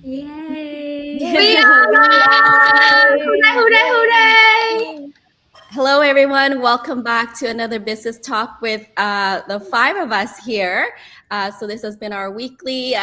Yay! We are live! Hooray, hooray, hooray! Hello, everyone. Welcome back to another business talk with the five of us here. So this has been our weekly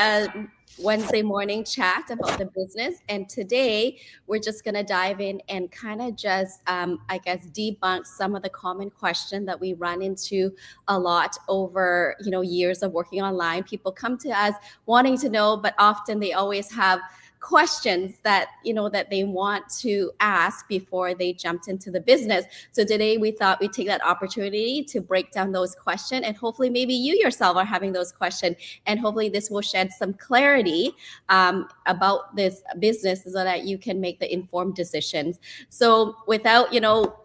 Wednesday morning chat about the business, and today we're just going to dive in and kind of just, I guess, debunk some of the common question that we run into a lot over years of working online. People come to us wanting to know, but often they always have questions that that they want to ask before they jumped into the business. So today we thought we'd take that opportunity to break down those questions, and hopefully maybe you yourself are having those questions, and hopefully this will shed some clarity about this business so that you can make the informed decisions. So without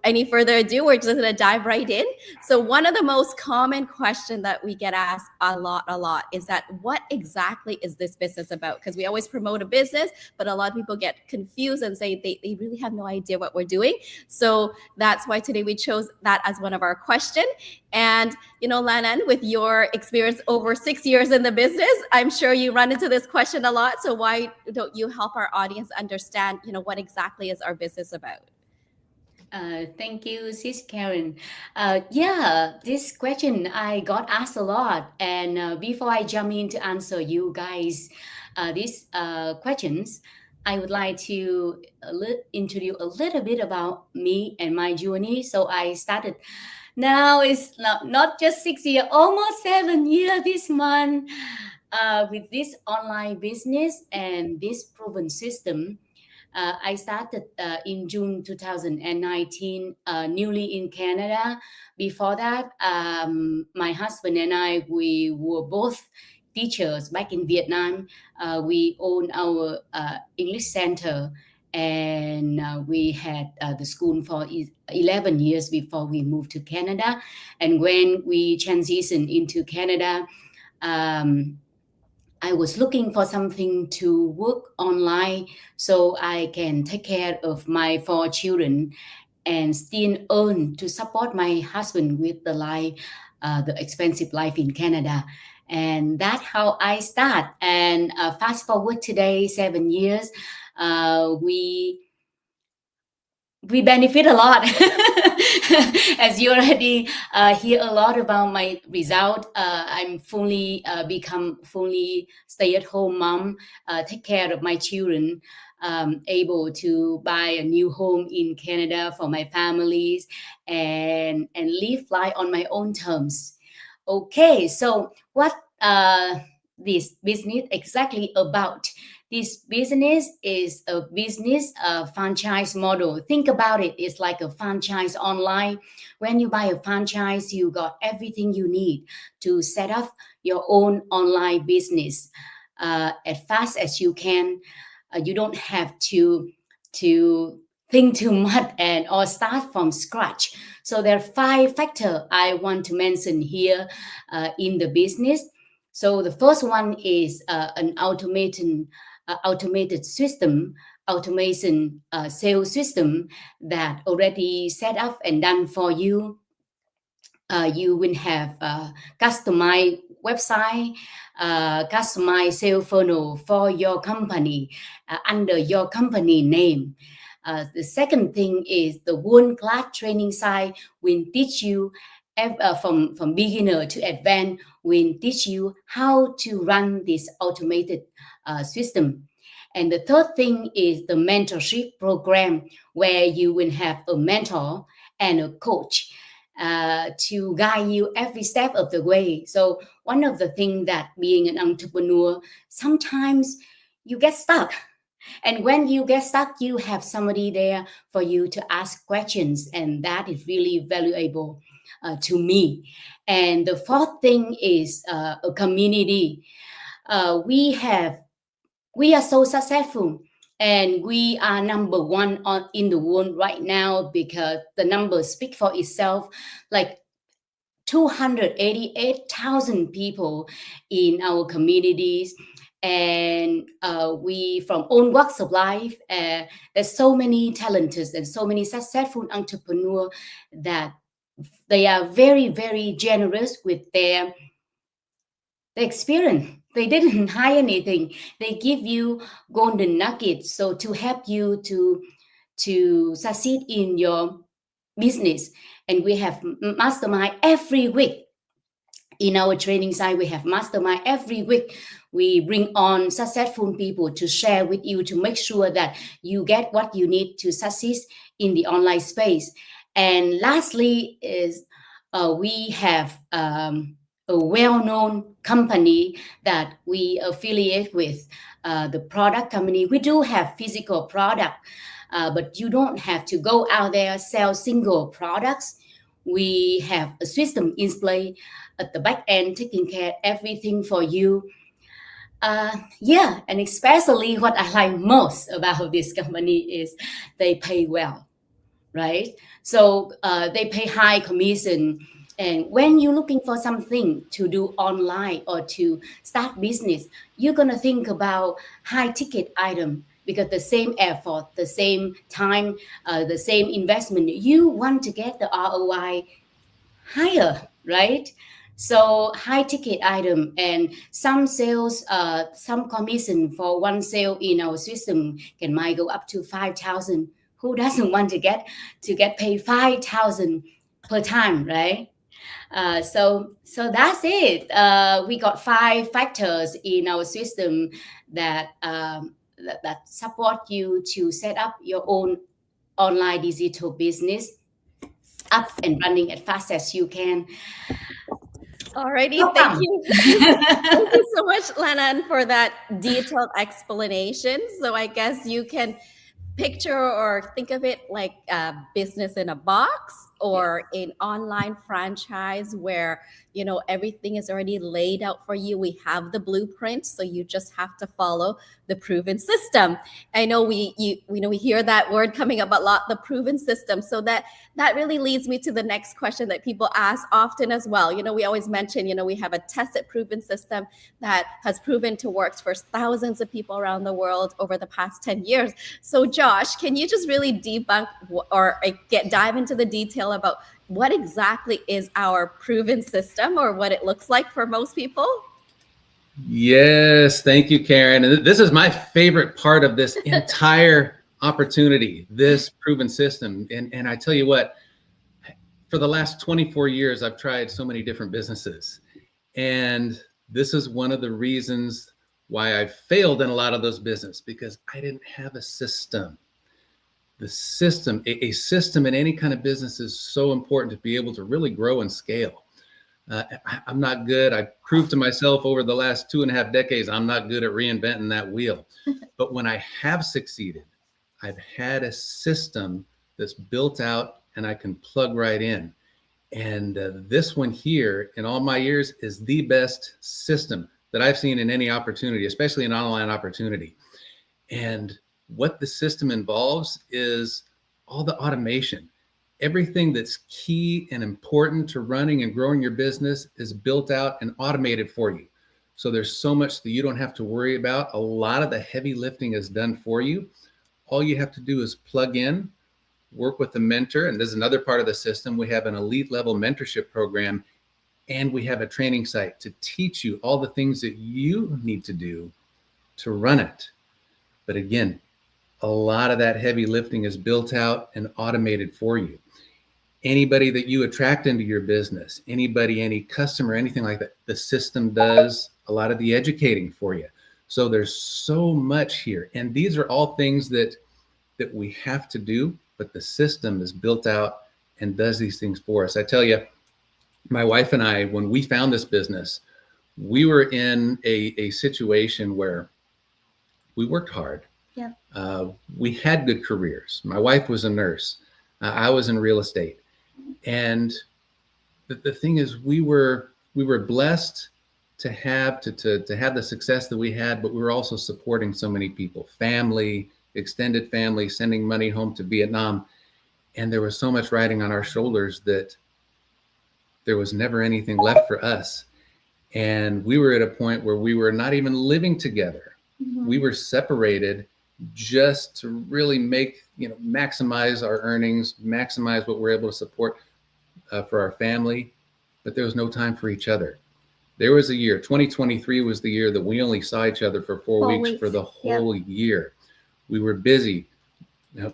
any further ado, we're just going to dive right in. So one of the most common questions that we get asked a lot is that what exactly is this business about? Because we always promote a business, but a lot of people get confused and say they really have no idea what we're doing. So that's why today we chose that as one of our questions. And Lanan, with your experience over 6 years in the business, I'm sure you run into this question a lot. So why don't you help our audience understand what exactly is our business about? Thank you, Sis Karen. This question I got asked a lot, and before I jump in to answer you guys these questions, I would like to introduce a little bit about me and my journey. So I started. Now it's not just 6 years, almost 7 years this month with this online business and this proven system. I started in June 2019, newly in Canada. Before that, my husband and I, we were both teachers back in Vietnam. We own our English center, and we had the school for 11 years before we moved to Canada. And when we transitioned into Canada, I was looking for something to work online so I can take care of my 4 children and still earn to support my husband with the expensive life in Canada. And that's how I start. And fast forward today, 7 years, we benefit a lot. As you already hear a lot about my result, I'm fully become fully stay-at-home mom, take care of my children, able to buy a new home in Canada for my families, and live life on my own terms. Okay, so what this business exactly about? This business is a business franchise model. Think about it. It's like a franchise online. When you buy a franchise, you got everything you need to set up your own online business as fast as you can. You don't have to think too much and or start from scratch. So there are 5 factors I want to mention here in the business. So the first one is an automated system, automation sales system that already set up and done for you. You will have customized website, customized sales funnel for your company under your company name. The second thing is the world-class training site will teach you from beginner to advanced, will teach you how to run this automated system. And the third thing is the mentorship program, where you will have a mentor and a coach to guide you every step of the way. So one of the things that being an entrepreneur, sometimes you get stuck. And when you get stuck, you have somebody there for you to ask questions, and that is really valuable to me. And the fourth thing is a community. We are so successful, and we are number one in the world right now because the numbers speak for itself. Like 288,000 people in our communities, and we from all walks of life. There's so many talented and so many successful entrepreneurs that they are very, very generous with their experience They didn't hide anything. They give you golden nuggets so to help you to succeed in your business. And we have mastermind every week. In our training side, we have mastermind every week. We bring on successful people to share with you to make sure that you get what you need to succeed in the online space. And lastly is we have a well-known company that we affiliate with, the product company. We do have physical product, but you don't have to go out there sell single products. We have a system in play at the back end taking care of everything for you. Yeah, and especially what I like most about this company is they pay well, right? So they pay high commission. And when you're looking for something to do online or to start business, you're gonna think about high ticket item because the same effort, the same time, the same investment, you want to get the ROI higher, right? So high ticket item and some sales, some commission for one sale in our system might go up to 5,000. Who doesn't want to get paid 5,000 per time, right? So that's it. We got 5 factors in our system that that support you to set up your own online digital business up and running as fast as you can. Alrighty, thank Welcome. you. Thank you so much, Lennon, for that detailed explanation. So I guess you can picture or think of it like a business in a box or an online franchise where everything is already laid out for you. We have the blueprint, so you just have to follow the proven system. I know we hear that word coming up a lot, the proven system. So that really leads me to the next question that people ask often as well. We always mention, we have a tested proven system that has proven to work for thousands of people around the world over the past 10 years. So Josh, can you just really debunk or dive into the detail about what exactly is our proven system or what it looks like for most people? Yes, thank you, Karen. And this is my favorite part of this entire opportunity, this proven system. And I tell you what, for the last 24 years, I've tried so many different businesses. And this is one of the reasons why I failed in a lot of those businesses, because I didn't have a system. The system, a system in any kind of business is so important to be able to really grow and scale. I'm not good. I proved to myself over the last 2.5 decades, I'm not good at reinventing that wheel. But when I have succeeded, I've had a system that's built out and I can plug right in. And this one here in all my years is the best system that I've seen in any opportunity, especially an online opportunity. And what the system involves is all the automation. Everything that's key and important to running and growing your business is built out and automated for you. So there's so much that you don't have to worry about. A lot of the heavy lifting is done for you. All you have to do is plug in, work with a mentor. And there's another part of the system. We have an elite level mentorship program, and we have a training site to teach you all the things that you need to do to run it. But again, a lot of that heavy lifting is built out and automated for you. Anybody that you attract into your business, anybody, any customer, anything like that, the system does a lot of the educating for you. So there's so much here. And these are all things that we have to do, but the system is built out and does these things for us. I tell you, my wife and I, when we found this business, we were in a situation where we worked hard. Yeah. We had good careers. My wife was a nurse. I was in real estate. And the thing is, we were blessed to have the success that we had, but we were also supporting so many people, family, extended family, sending money home to Vietnam. And there was so much riding on our shoulders that there was never anything left for us. And we were at a point where we were not even living together. Mm-hmm. We were separated just to really maximize our earnings, maximize what we're able to support for our family, but there was no time for each other. There was a year, 2023 was the year that we only saw each other for 4 weeks for the whole year. We were busy.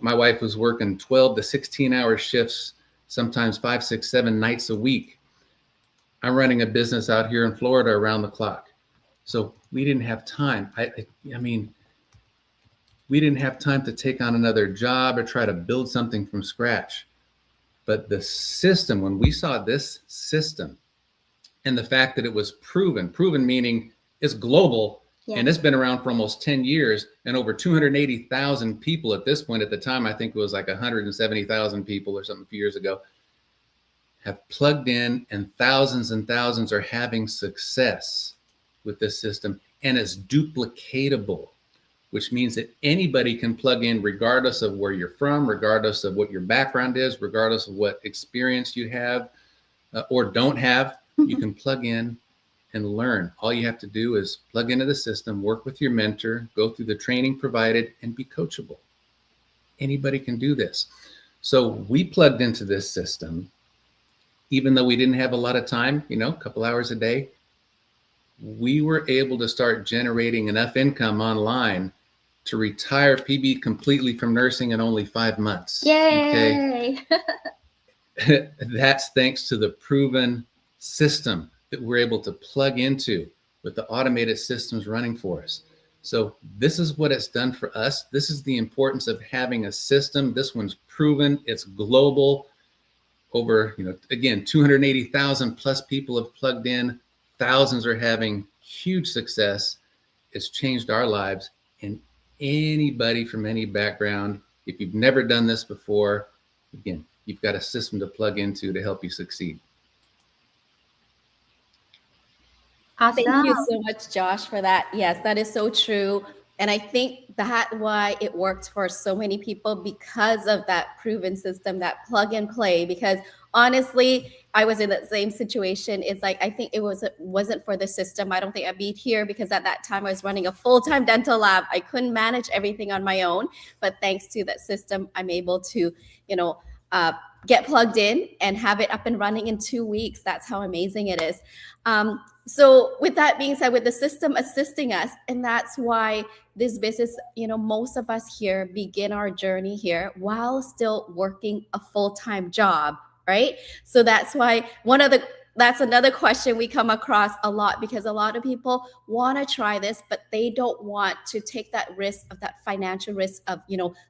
My wife was working 12 to 16-hour shifts, sometimes 5, 6, 7 nights a week. I'm running a business out here in Florida around the clock. So we didn't have time. I mean, we didn't have time to take on another job or try to build something from scratch. But the system, when we saw this system and the fact that it was proven meaning it's global, and it's been around for almost 10 years and over 280,000 people at this point. At the time, I think it was like 170,000 people or something a few years ago have plugged in, and thousands are having success with this system, and it's duplicatable, which means that anybody can plug in regardless of where you're from, regardless of what your background is, regardless of what experience you have or don't have. You can plug in and learn. All you have to do is plug into the system, work with your mentor, go through the training provided, and be coachable. Anybody can do this. So we plugged into this system, even though we didn't have a lot of time, a couple hours a day. We were able to start generating enough income online to retire PB completely from nursing in only 5 months. Yay! Okay? That's thanks to the proven system that we're able to plug into with the automated systems running for us. So this is what it's done for us. This is the importance of having a system. This one's proven. It's global. Over, again, 280,000 plus people have plugged in. Thousands are having huge success. It's changed our lives. And anybody from any background, if you've never done this before, again, you've got a system to plug into to help you succeed. Awesome. Thank you so much, Josh, for that. Yes, that is so true. And I think that's why it worked for so many people, because of that proven system, that plug and play. Because honestly, I was in that same situation. It's like, I think it wasn't for the system. I don't think I'd be here, because at that time I was running a full-time dental lab. I couldn't manage everything on my own. But thanks to that system, I'm able to, get plugged in and have it up and running in 2 weeks. That's how amazing it is. So with that being said, with the system assisting us, and that's why this business, most of us here begin our journey here while still working a full-time job, right? So that's why that's another question we come across a lot, because a lot of people want to try this, but they don't want to take that risk of that financial risk of,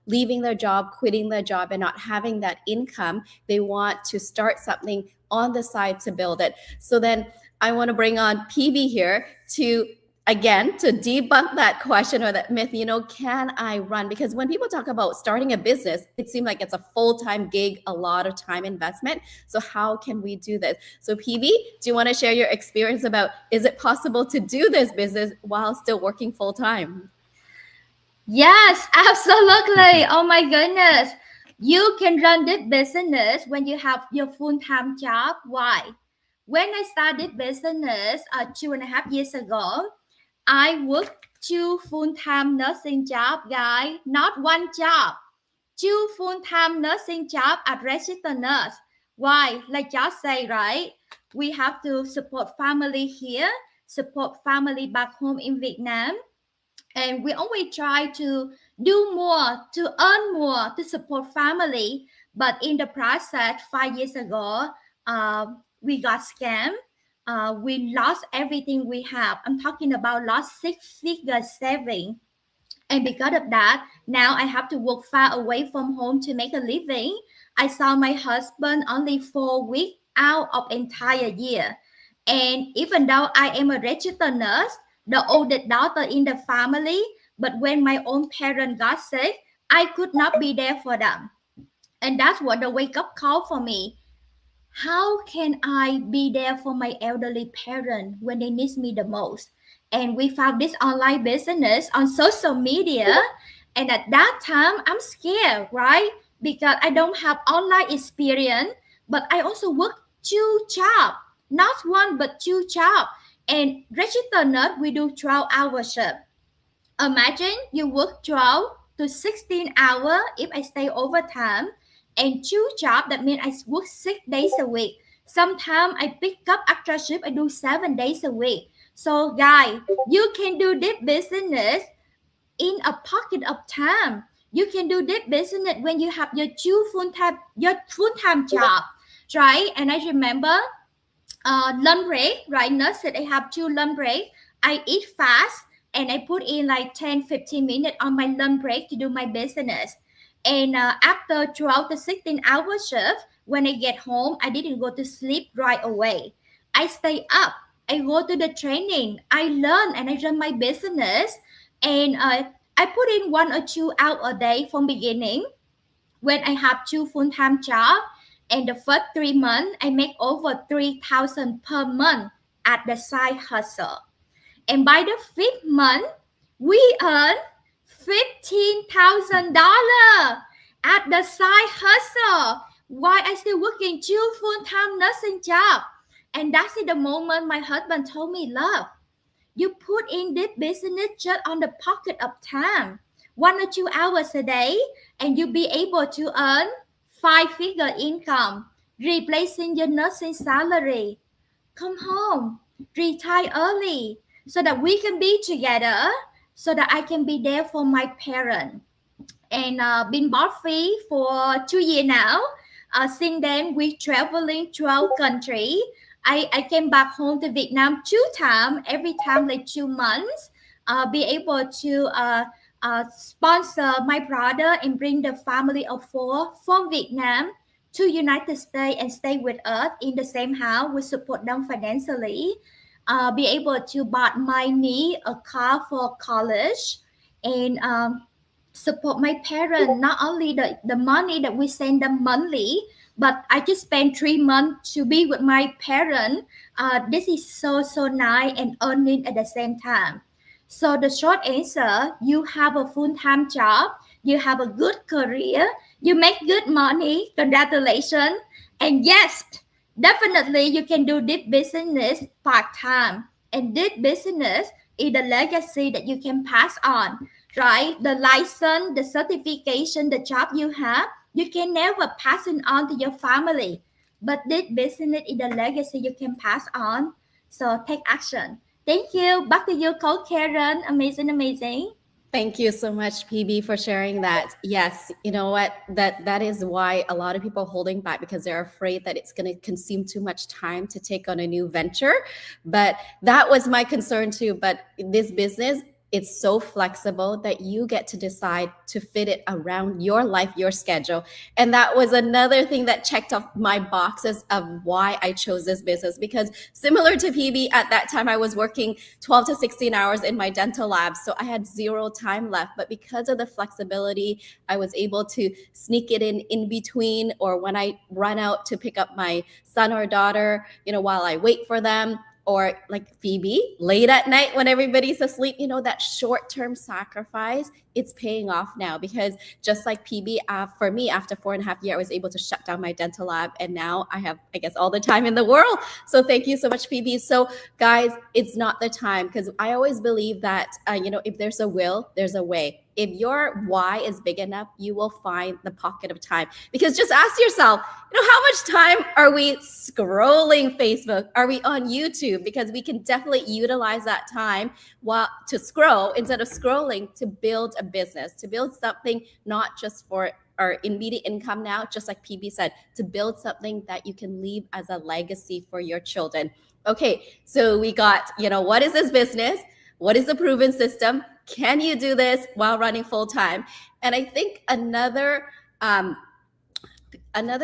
leaving their job, quitting their job and not having that income. They want to start something on the side to build it. So then I want to bring on PB here to debunk that question or that myth, can I run? Because when people talk about starting a business, it seems like it's a full-time gig, a lot of time investment. So how can we do this? So PB, do you want to share your experience about, is it possible to do this business while still working full-time? Yes, absolutely. Oh my goodness. You can run this business when you have your full-time job. Why? When I started business 2.5 years ago, I worked 2 full-time nursing jobs, guys. Not one job. 2 full-time nursing jobs as registered nurse. Why? Like Josh said, right? We have to support family here, support family back home in Vietnam. And we always try to do more, to earn more, to support family. But in the process, 5 years ago, we got scammed. We lost everything we have. I'm talking about lost 6-figure saving. And because of that, now I have to work far away from home to make a living. I saw my husband only 4 weeks out of entire year. And even though I am a registered nurse, the oldest daughter in the family, but when my own parents got sick, I could not be there for them. And that's what the wake-up call for me. How can I be there for my elderly parents when they need me the most? And we found this online business on social media. And at that time, I'm scared, right? Because I don't have online experience, but I also work 2 jobs, not 1, but 2 jobs. And registered nurse, we do 12-hour shift. Imagine you work 12 to 16 hours if I stay overtime, and 2 jobs, that means I work 6 days a week. Sometimes I pick up extra shift. I do 7 days a week. So guys, you can do this business in a pocket of time. You can do this business when you have your full-time job, right? And I remember lunch break, right? Nurse said I have 2 lunch break. I eat fast and I put in like 10-15 minutes on my lunch break to do my business. And after throughout the 16-hour shift, when I get home, I didn't go to sleep right away. I stay up. I go to the training. I learn and I run my business. And I put in 1 or 2 hours a day from beginning when I have 2 full-time jobs. And the first 3 months, I make over 3,000 per month at the side hustle. And by the 5th month, we earn $15,000 at the side hustle while I still working 2 full-time nursing job. And that's the moment my husband told me, love, you put in this business just on the pocket of time, 1 or 2 hours a day, and you'll be able to earn 5-figure income, replacing your nursing salary. Come home, retire early, so that we can be together, so that I can be there for my parents. And been boss free for 2 years now. Since then, we traveling throughout country. I came back home to Vietnam 2 times, every time like 2 months. Be able to sponsor my brother and bring the family of 4 from Vietnam to United States and stay with us in the same house. We support them financially. Be able to buy my niece a car for college and support my parents. Not only the money that we send them monthly, but I just spent 3 months to be with my parents. This is so nice and earning at the same time. So the short answer, you have a full-time job, you have a good career, you make good money, congratulations. And yes, definitely you can do this business part-time. And this business is the legacy that you can pass on, right? The license, the certification, the job you have, you can never pass it on to your family. But this business is the legacy you can pass on. So take action. Thank you. Back to you, Coach Karen. Amazing. Thank you so much, PB, for sharing that. Yes, you know what? That is why a lot of people are holding back, because they're afraid that it's going to consume too much time to take on a new venture. But that was my concern too. But this business, it's so flexible that you get to decide to fit it around your life, your schedule. And that was another thing that checked off my boxes of why I chose this business, because similar to PB, at that time, I was working 12 to 16 hours in my dental lab. So I had 0 time left. But because of the flexibility, I was able to sneak it in between, or when I run out to pick up my son or daughter, while I wait for them. Or like Phoebe, late at night when everybody's asleep, that short-term sacrifice, it's paying off now. Because just like PB, for me, after 4.5 years, I was able to shut down my dental lab. And now I have, I guess, all the time in the world. So thank you so much, PB. So guys, it's not the time, because I always believe that, if there's a will, there's a way. If your why is big enough, you will find the pocket of time. Because just ask yourself, how much time are we scrolling Facebook? Are we on YouTube? Because we can definitely utilize that time to scroll instead of scrolling to build a business, to build something not just for our immediate income now, just like PB said, to build something that you can leave as a legacy for your children. Okay, so we got, what is this business? What is the proven system? Can you do this while running full time? And I think another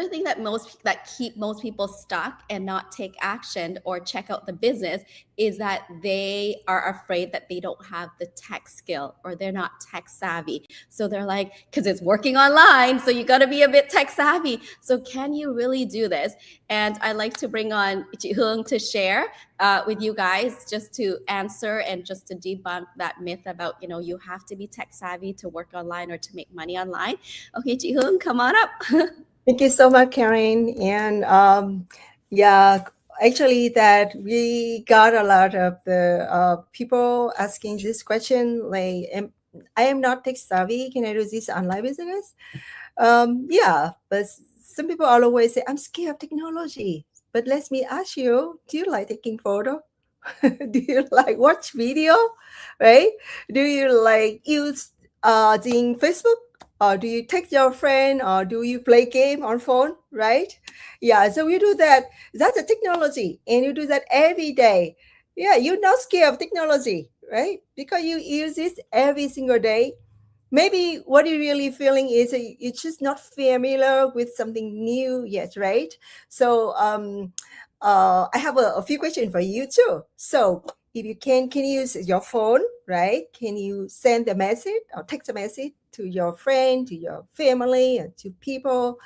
thing that keep most people stuck and not take action or check out the business is that they are afraid that they don't have the tech skill, or they're not tech savvy. So they're like, because it's working online, so you got to be a bit tech savvy. So can you really do this? And I like to bring on Chị Hương to share with you guys, just to answer and just to debunk that myth about, you have to be tech savvy to work online or to make money online. Okay, Chị Hương, come on up. Thank you so much, Karen. And actually, that we got a lot of the people asking this question, like, I am not tech savvy. Can I do this online business? But some people always say, I'm scared of technology. But let me ask you, do you like taking photo? Do you like watch video, right? Do you like use the Facebook, or do you text your friend, or do you play game on phone, right? Yeah, so you do that. That's a technology, and you do that every day. Yeah, you're not scared of technology, right? Because you use it every single day. Maybe what you're really feeling is you're just not familiar with something new yet, right? So I have a few questions for you too. So if you can you use your phone, right? Can you send a message or text a message to your friend, to your family, and to people?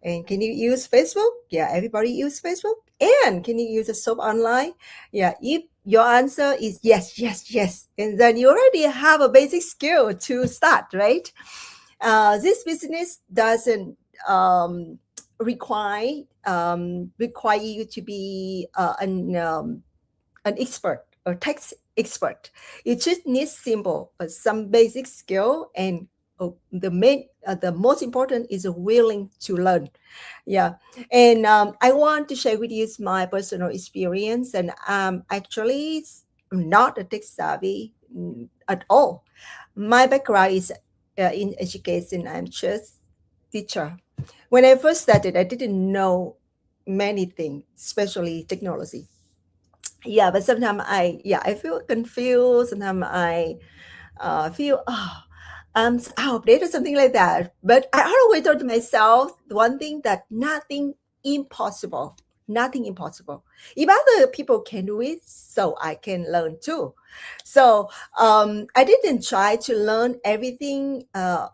And can you use Facebook? Yeah, everybody use Facebook. And can you use a soap online? Yeah, if your answer is yes, yes, yes, and then you already have a basic skill to start, right? This business doesn't require you to be an expert or tax expert. You just need simple some basic skill, and the most important is willing to learn. Yeah, and I want to share with you my personal experience, and actually not a tech savvy at all. My background is in education. I'm just teacher. When I first started, I didn't know many things, especially technology. Yeah, but sometimes I feel confused. Sometimes I feel I'm outdated or something like that. But I always told myself one thing, that nothing impossible. Nothing impossible. If other people can do it, so I can learn too. So I didn't try to learn everything at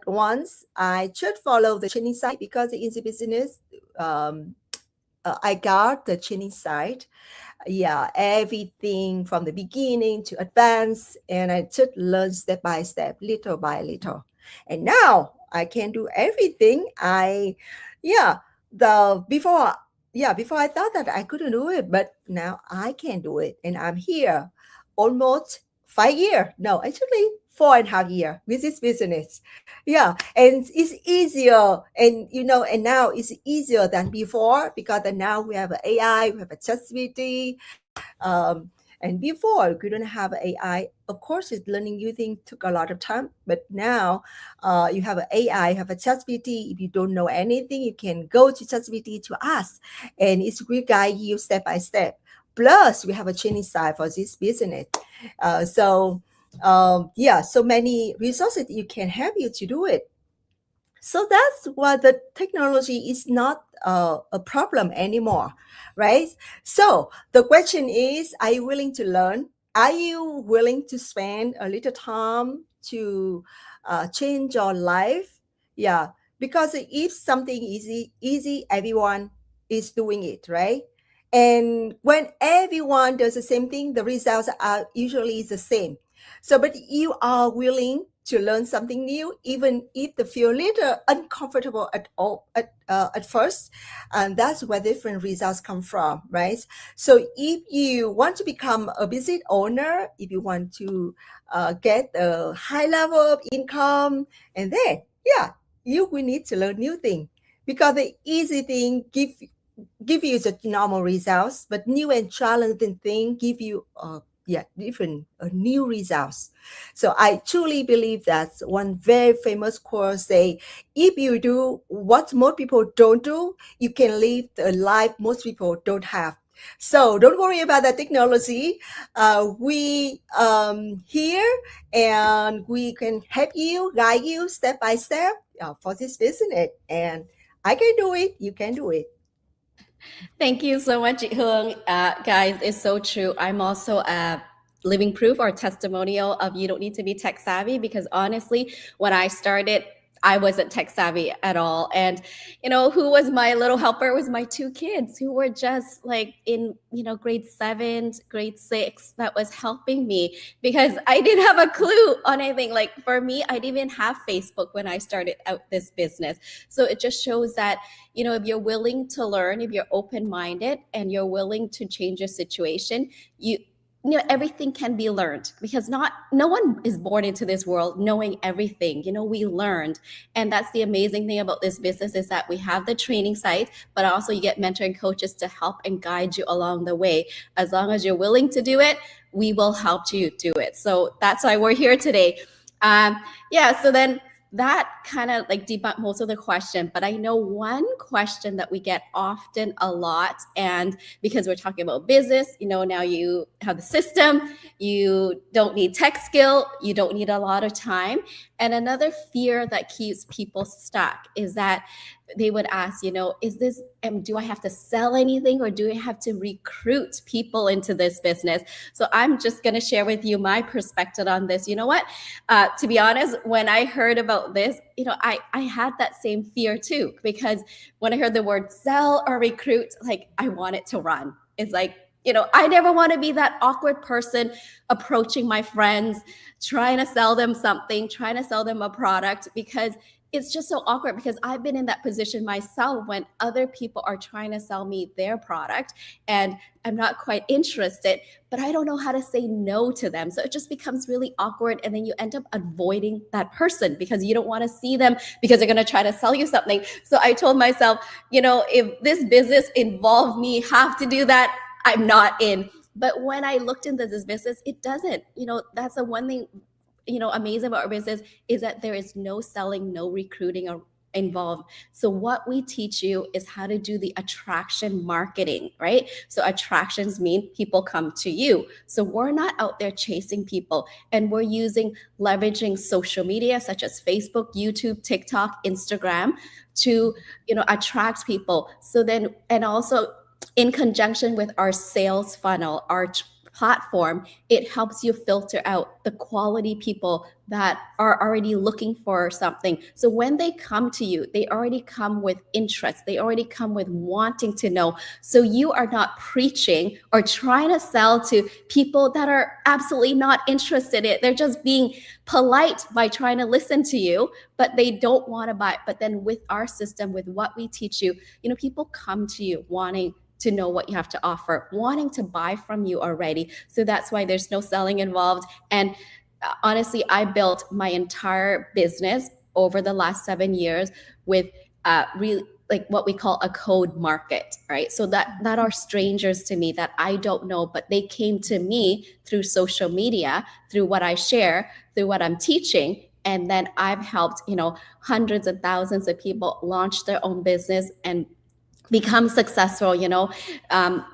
once. I just follow the training site because in the business, I got the training site. Yeah, everything from the beginning to advance, and I just learn step by step, little by little. And now I can do everything. Yeah, the before I thought that I couldn't do it, but now I can do it, and I'm here almost 5 years. No, actually 4.5 years with this business. Yeah, and it's easier, and and now it's easier than before because now we have AI, we have a ChatGPT. And before we couldn't have AI. Of course, it's learning new things took a lot of time, but now you have an AI, you have a ChatGPT. If you don't know anything, you can go to ChatGPT to ask, and it will guide you step by step. Plus, we have a training side for this business. So many resources you can help you to do it. So that's why the technology is not a problem anymore, right? So the question is, are you willing to learn? Are you willing to spend a little time to change your life? Yeah, because if something easy, everyone is doing it, right? And when everyone does the same thing, the results are usually the same. So, but you are willing to learn something new, even if they feel a little uncomfortable at all at first, and that's where different results come from, right? So, if you want to become a business owner, if you want to get a high level of income, and then you will need to learn new thing, because the easy thing give you the normal results, but new and challenging thing give you different new results. So I truly believe that one very famous quote say, if you do what most people don't do, you can live the life most people don't have. So don't worry about the technology. We here, and we can help you, guide you step by step for this business. And I can do it, you can do it. Thank you so much, Hương. Guys, it's so true. I'm also a living proof or testimonial of you don't need to be tech savvy, because honestly, when I started, I wasn't tech savvy at all. And, who was my little helper was my two kids who were just like in, grade 7, grade 6, that was helping me because I didn't have a clue on anything. Like for me, I didn't even have Facebook when I started out this business. So it just shows that, if you're willing to learn, if you're open-minded and you're willing to change your situation, everything can be learned, because no one is born into this world knowing everything. We learned. And that's the amazing thing about this business, is that we have the training site, but also you get mentoring coaches to help and guide you along the way. As long as you're willing to do it, we will help you do it. So that's why we're here today. So then that kind of like debunked most of the question, but I know one question that we get often a lot, and because we're talking about business, now you have the system, you don't need tech skill, you don't need a lot of time. And another fear that keeps people stuck is that they would ask, is this, do I have to sell anything, or do I have to recruit people into this business? So I'm just going to share with you my perspective on this. You know what? To be honest, when I heard about this, I had that same fear too, because when I heard the word sell or recruit, like I wanted to run. It's like, I never want to be that awkward person approaching my friends, trying to sell them something, trying to sell them a product, because it's just so awkward, because I've been in that position myself when other people are trying to sell me their product and I'm not quite interested, but I don't know how to say no to them. So it just becomes really awkward. And then you end up avoiding that person because you don't want to see them because they're going to try to sell you something. So I told myself, if this business involved me have to do that, I'm not in. But when I looked into this business, it doesn't. That's the one thing amazing about our business, is that there is no selling, no recruiting involved. So what we teach you is how to do the attraction marketing, right? So attractions mean people come to you. So we're not out there chasing people, and we're leveraging social media such as Facebook, YouTube, TikTok, Instagram to, attract people. So then, and also in conjunction with our sales funnel, our platform, it helps you filter out the quality people that are already looking for something. So when they come to you, they already come with interest. They already come with wanting to know. So you are not preaching or trying to sell to people that are absolutely not interested in it. They're just being polite by trying to listen to you, but they don't want to buy. But then with our system, with what we teach you, people come to you wanting to know what you have to offer, wanting to buy from you already. So that's why there's no selling involved. And honestly, I built my entire business over the last 7 years with really like what we call a cold market, right? So that are strangers to me that I don't know, but they came to me through social media, through what I share, through what I'm teaching. And then I've helped, hundreds and thousands of people launch their own business and become successful,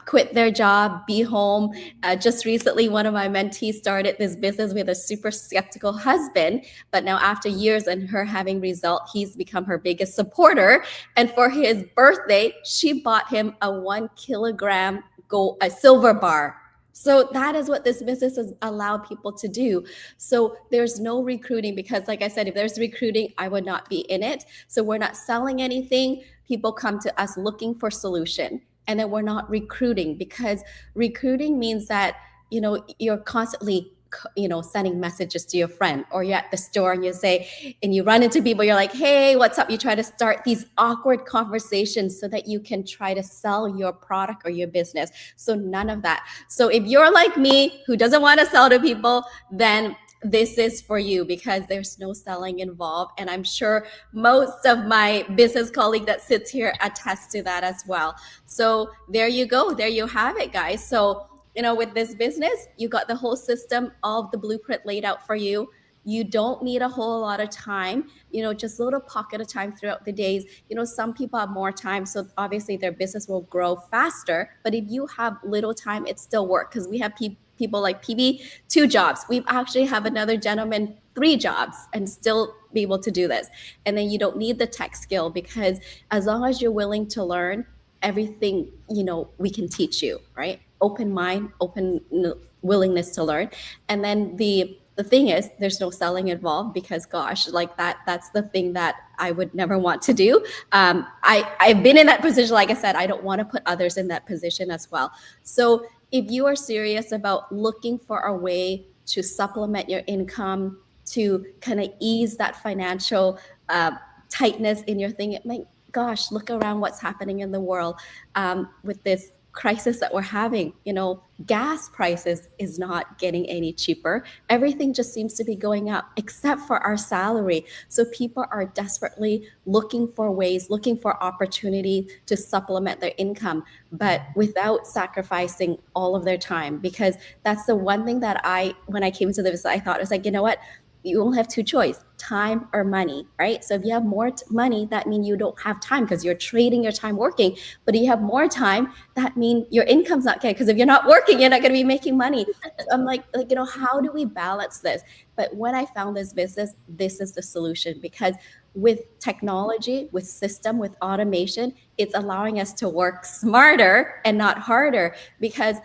quit their job, be home. Just recently, one of my mentees started this business with a super skeptical husband, but now after years and her having result, he's become her biggest supporter. And for his birthday, she bought him a 1 kilogram silver bar. So that is what this business has allowed people to do. So there's no recruiting, because like I said, if there's recruiting, I would not be in it. So we're not selling anything. People come to us looking for solution, and then we're not recruiting, because recruiting means that, you're constantly, sending messages to your friend, or you're at the store and you run into people, you're like, hey, what's up? You try to start these awkward conversations so that you can try to sell your product or your business. So none of that. So if you're like me, who doesn't want to sell to people, then this is for you, because there's no selling involved. And I'm sure most of my business colleague that sits here attests to that as well. So there you go. There you have it, guys. So, with this business, you got the whole system, all of the blueprint laid out for you. You don't need a whole lot of time, just a little pocket of time throughout the days. Some people have more time, so obviously their business will grow faster. But if you have little time, it still works, because we have people like PB, 2 jobs. We actually have another gentleman, 3 jobs, and still be able to do this. And then you don't need the tech skill, because as long as you're willing to learn everything, we can teach you, right? Open mind, open willingness to learn. And then the thing is, there's no selling involved, because gosh, like that's the thing that I would never want to do. I've been in that position. Like I said, I don't want to put others in that position as well. So if you are serious about looking for a way to supplement your income, to kind of ease that financial tightness in your thing, gosh, look around what's happening in the world with this crisis that we're having. Gas prices is not getting any cheaper. Everything just seems to be going up except for our salary. So people are desperately looking for ways, looking for opportunity to supplement their income, but without sacrificing all of their time. Because that's the one thing that when I came into this, I thought, it was like, you know what? You only have two choices, time or money, right? So if you have more money, that means you don't have time because you're trading your time working. But if you have more time, that means your income's not good, because if you're not working, you're not going to be making money. So I'm like, how do we balance this? But when I found this business, this is the solution, because with technology, with system, with automation, it's allowing us to work smarter and not harder. Because,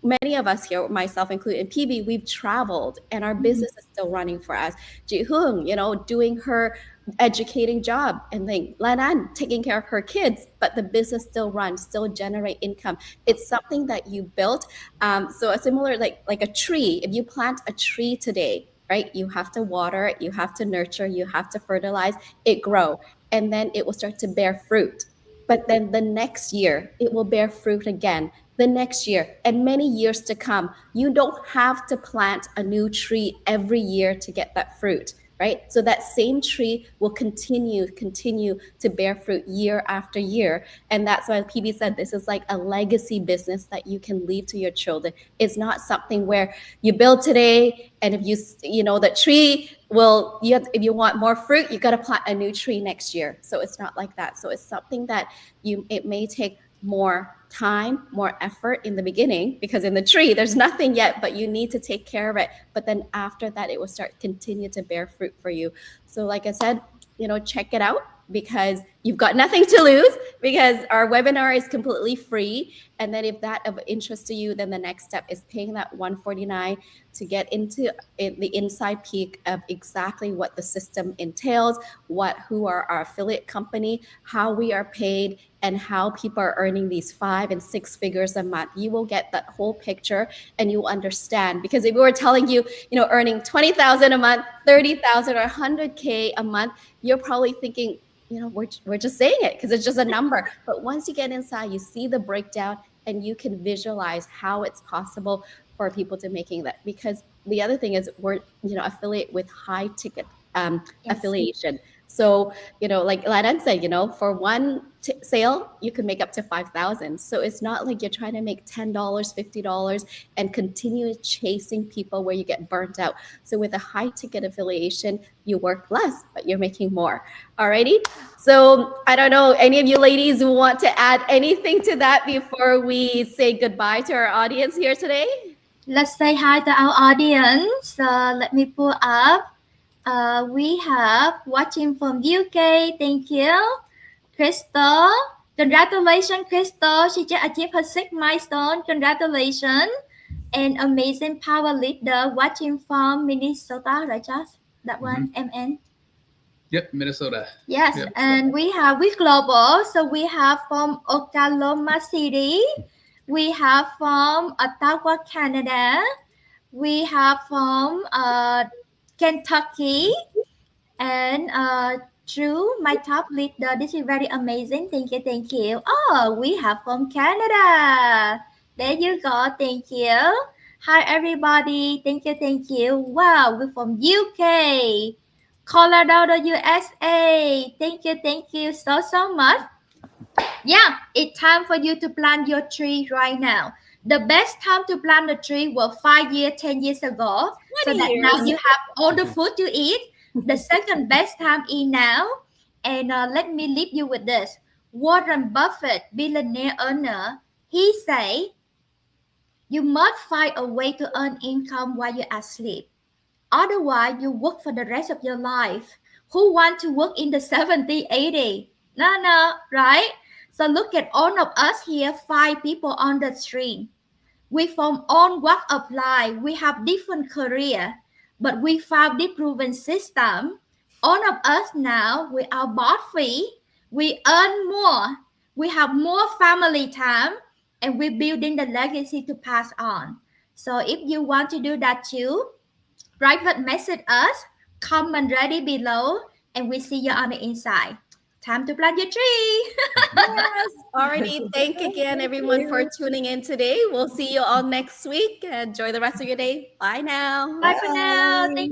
many of us here, myself included, in PB, we've traveled and our business is still running for us. Ji Hung, doing her educating job, and then Lan An taking care of her kids, but the business still runs, still generate income. It's something that you built. So a similar, like a tree, if you plant a tree today, right, you have to water it, you have to nurture, you have to fertilize, it grow, and then it will start to bear fruit. But then the next year, it will bear fruit again. The next year, and many years to come. You don't have to plant a new tree every year to get that fruit, right? So that same tree will continue to bear fruit year after year. And that's why PB said this is like a legacy business that you can leave to your children. It's not something where you build today, and if the tree if you want more fruit, you got to plant a new tree next year. So it's not like that. So it's something that it may take more time, more effort in the beginning, because in the tree there's nothing yet, but you need to take care of it. But then after that, it will continue to bear fruit for you. So like I said, check it out, because you've got nothing to lose, because our webinar is completely free. And then if that of interest to you, then the next step is paying that $149 to get into the inside peek of exactly what the system entails, who are our affiliate company, how we are paid, and how people are earning these 5 and 6 figures a month. You will get that whole picture, and you will understand. Because if we were telling you, earning $20,000 a month, $30,000 or $100K a month, you're probably thinking, we're just saying it because it's just a number. But once you get inside, you see the breakdown, and you can visualize how it's possible for people to making that. Because the other thing is we're, affiliate with high ticket affiliation. So, like Lan said, for one sale, you can make up to 5,000. So it's not like you're trying to make $10, $50 and continue chasing people where you get burnt out. So with a high ticket affiliation, you work less, but you're making more. Alrighty. So I don't know, any of you ladies want to add anything to that before we say goodbye to our audience here today? Let's say hi to our audience. Let me pull up. We have watching from UK. Thank you. Crystal. Congratulations, Crystal. She just achieved her 6th milestone. Congratulations. And amazing power leader watching from Minnesota, right, Josh? That one, MN. Yep, Minnesota. Yes, Yep. and we have with Global. So we have from Oklahoma City. We have from Ottawa, Canada. We have from Kentucky, and Drew, my top leader. This is very amazing. Thank you. Oh, we have from Canada. There you go. Thank you. Hi, everybody. Thank you. Wow, we're from UK, Colorado, USA. Thank you so much. Yeah, it's time for you to plant your tree right now. The best time to plant a tree was 5 years, 10 years ago. So that now you have all the food to eat. The second best time is now. And let me leave you with this. Warren Buffett, billionaire earner, he say, you must find a way to earn income while you're asleep. Otherwise, you work for the rest of your life. Who want to work in the 70, 80? No, right? So look at all of us here, 5 people on the stream. We from all walk of life. We have different career, but we found the proven system. All of us now, we are boss free. We earn more. We have more family time, and we're building the legacy to pass on. So if you want to do that too, private message us, comment ready below, and we see you on the inside. time to plant your tree. Yes. Alrighty. Thank again, everyone, for tuning in today. We'll see you all next week. Enjoy the rest of your day. Bye now. Bye for now. Bye. Thank